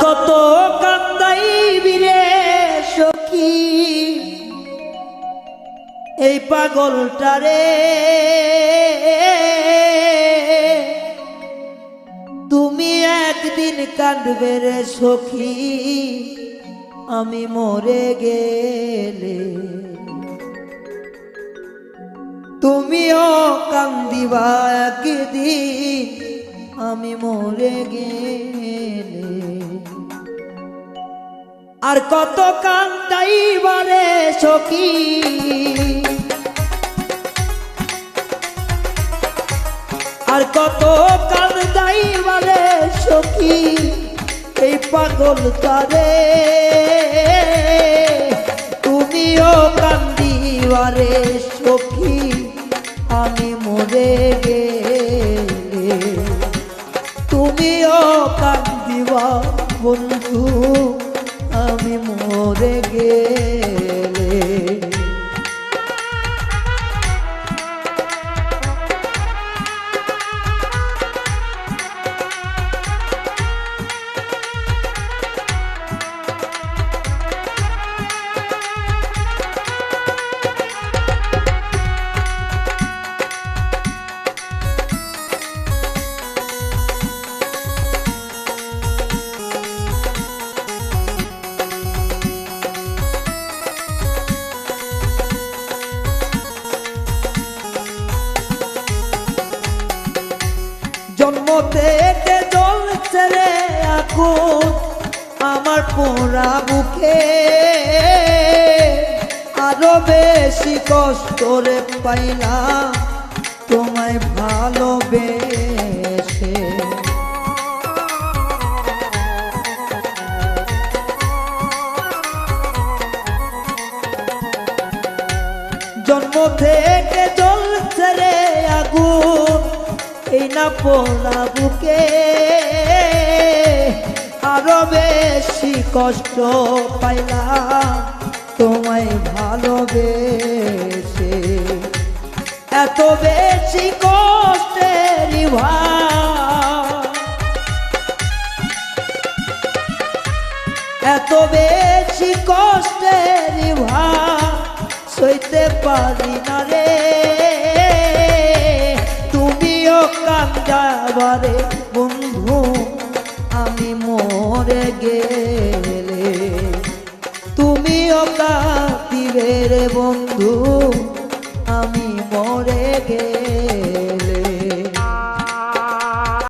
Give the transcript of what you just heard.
কত কান্দাইবি রে সখী এই পাগলটারে, তুমি একদিন কাঁদবে রে সখী আমি মরে গেলে, তুমিও কান্দিবা একদিন আমি মরে গেলে। আর কত কান্দাইবা রে সখী আর কত কান্দাইবা রে সখী এই পাগলটারে, তুমিও কান্দিবা রে সখী আমি মরে গেলে, তুমিও কান্দিবা বন্ধু আমি মরে গেলে। জন্ম থেকে জ্বলছে রে আগুন আমার পোড়া বুকে, আরো বেশি কষ্ট রে পাইলাম তোমায় ভালোবেসে। জন্ম থেকে জ্বলছে রে আগুন এই না পোড়া বুকে, আরো বেশি কষ্ট পাইলাম তোমায় ভালোবেসে। এত বেশি কষ্টের ভার, এত বেশি কষ্টের ভার সইতে পারি না রে, কান্দাবারে বন্ধু আমি মরে গেলে, তুমিও কাঁদিবে রে বন্ধু আমি মরে গেলে।